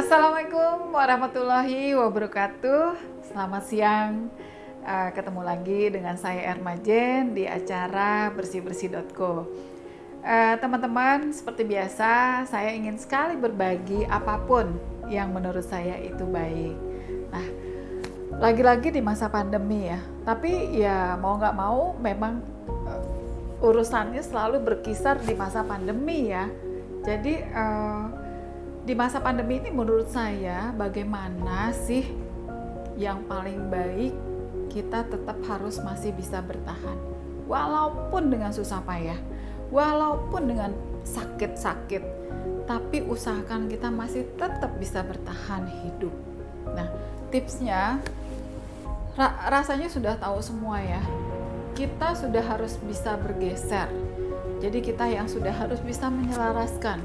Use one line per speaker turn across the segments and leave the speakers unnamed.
Assalamualaikum warahmatullahi wabarakatuh. Selamat siang. Ketemu lagi dengan saya Ermajen di acara bersih-bersih.co. Teman-teman, seperti biasa, saya ingin sekali berbagi apapun yang menurut saya itu baik. Nah, lagi-lagi di masa pandemi ya. Tapi ya mau nggak mau memang urusannya selalu berkisar di masa pandemi ya. Jadi di masa pandemi ini menurut saya bagaimana sih yang paling baik kita tetap harus masih bisa bertahan walaupun dengan susah payah, walaupun dengan sakit-sakit, tapi usahakan kita masih tetap bisa bertahan hidup. Nah, tipsnya rasanya sudah tahu semua ya. Kita sudah harus bisa bergeser. Jadi kita yang sudah harus bisa menyelaraskan.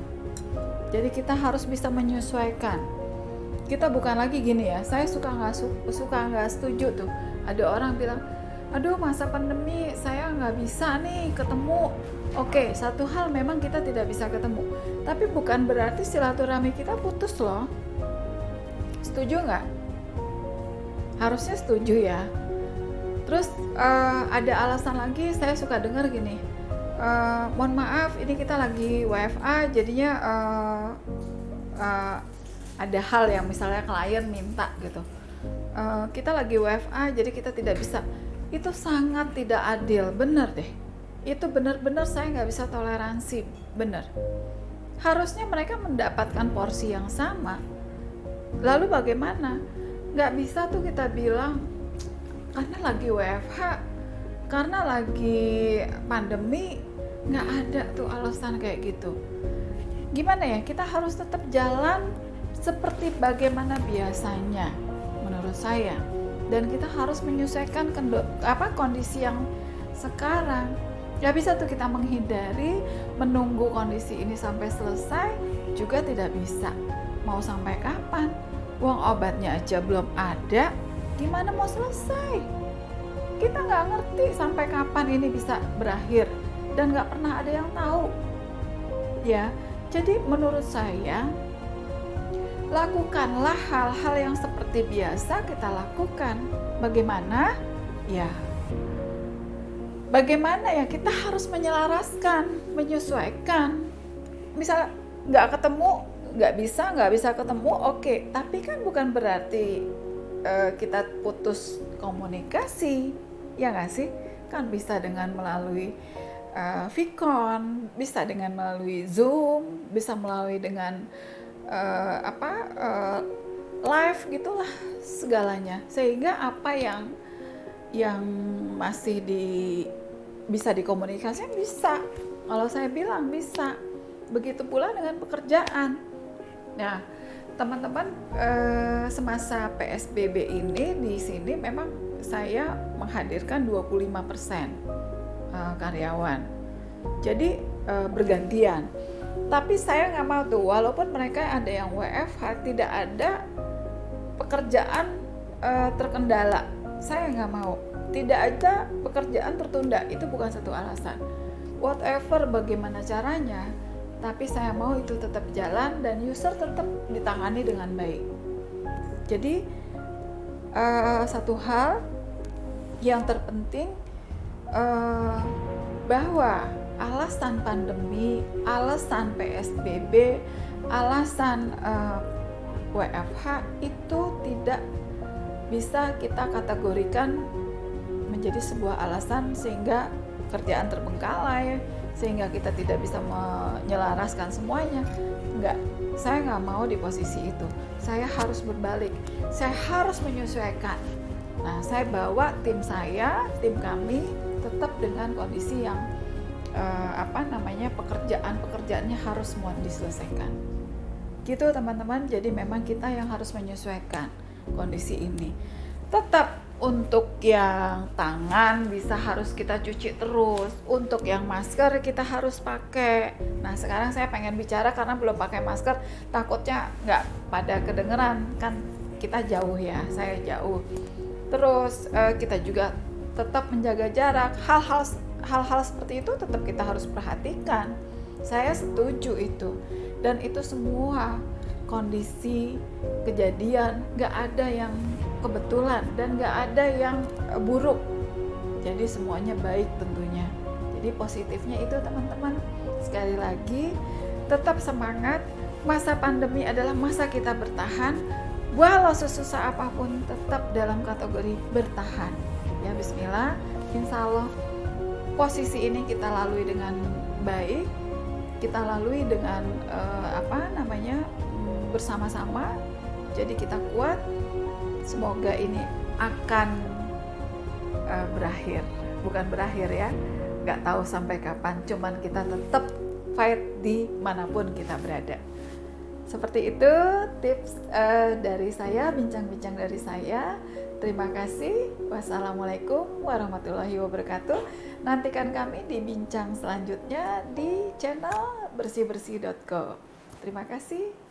Jadi kita harus bisa menyesuaikan. Kita bukan lagi gini ya, saya suka nggak setuju tuh. Ada orang bilang, aduh masa pandemi saya nggak bisa nih ketemu. Oke, satu hal memang kita tidak bisa ketemu. Tapi bukan berarti silaturahmi kita putus loh. Setuju nggak? Harusnya setuju ya. Terus ada alasan lagi, saya suka dengar gini, mohon maaf ini kita lagi WFA jadinya ada hal yang misalnya klien minta gitu, kita lagi WFA jadi kita tidak bisa. Itu sangat tidak adil, bener deh, itu benar-benar saya nggak bisa toleransi, bener. Harusnya mereka mendapatkan porsi yang sama. Lalu bagaimana? Nggak bisa tuh kita bilang karena lagi WFH, karena lagi pandemi, nggak ada tuh alasan kayak gitu. Gimana ya, kita harus tetap jalan seperti bagaimana biasanya menurut saya, dan kita harus menyesuaikan kondisi yang sekarang. Nggak bisa tuh kita menghindari menunggu kondisi ini sampai selesai, juga tidak bisa. Mau sampai kapan? Uang obatnya aja belum ada, gimana mau selesai? Kita nggak ngerti sampai kapan ini bisa berakhir, dan nggak pernah ada yang tahu ya. Jadi menurut saya, lakukanlah hal-hal yang seperti biasa kita lakukan. Bagaimana ya kita harus menyelaraskan, menyesuaikan. Misal nggak bisa ketemu, oke, tapi kan bukan berarti kita putus komunikasi, ya nggak sih? Kan bisa dengan melalui Vicon, bisa dengan melalui Zoom, bisa melalui dengan live gitulah segalanya, sehingga apa yang masih bisa dikomunikasikan bisa. Kalau saya bilang bisa. Begitu pula dengan pekerjaan. Nah, teman-teman, semasa PSBB ini di sini memang saya menghadirkan 25% karyawan. Jadi bergantian. Tapi saya nggak mau tuh, walaupun mereka ada yang WFH, tidak ada pekerjaan terkendala. Saya nggak mau. Tidak ada pekerjaan tertunda. Itu bukan satu alasan. Whatever bagaimana caranya, tapi saya mau itu tetap jalan dan user tetap ditangani dengan baik. Jadi satu hal yang terpenting, bahwa alasan pandemi, alasan PSBB, alasan WFH itu tidak bisa kita kategorikan menjadi sebuah alasan sehingga kerjaan terbengkalai, sehingga kita tidak bisa menyelaraskan semuanya. Enggak, saya nggak mau di posisi itu. Saya harus berbalik, saya harus menyesuaikan. Nah, saya bawa tim kami tetap dengan kondisi yang pekerjaannya harus semua diselesaikan. Gitu teman-teman, jadi memang kita yang harus menyesuaikan kondisi ini. Tetap untuk yang tangan harus kita cuci terus, untuk yang masker kita harus pakai. Nah, sekarang saya pengen bicara karena belum pakai masker, takutnya nggak pada kedengeran, kan kita jauh ya, saya jauh. Terus kita juga tetap menjaga jarak. Hal-hal seperti itu tetap kita harus perhatikan. Saya setuju itu, dan itu semua kondisi, kejadian, nggak ada yang kebetulan dan nggak ada yang buruk. Jadi semuanya baik tentunya. Jadi positifnya itu teman-teman, sekali lagi tetap semangat. Masa pandemi adalah masa kita bertahan. Walau sesusah apapun tetap dalam kategori bertahan. Ya bismillah, insya Allah posisi ini kita lalui dengan baik. Kita lalui dengan bersama-sama. Jadi kita kuat. Semoga ini akan berakhir. Bukan berakhir ya, nggak tahu sampai kapan. Cuman kita tetap fight di manapun kita berada. Seperti itu tips dari saya, bincang-bincang dari saya. Terima kasih. Wassalamualaikum warahmatullahi wabarakatuh. Nantikan kami di bincang selanjutnya di channel bersihbersih.co. Terima kasih.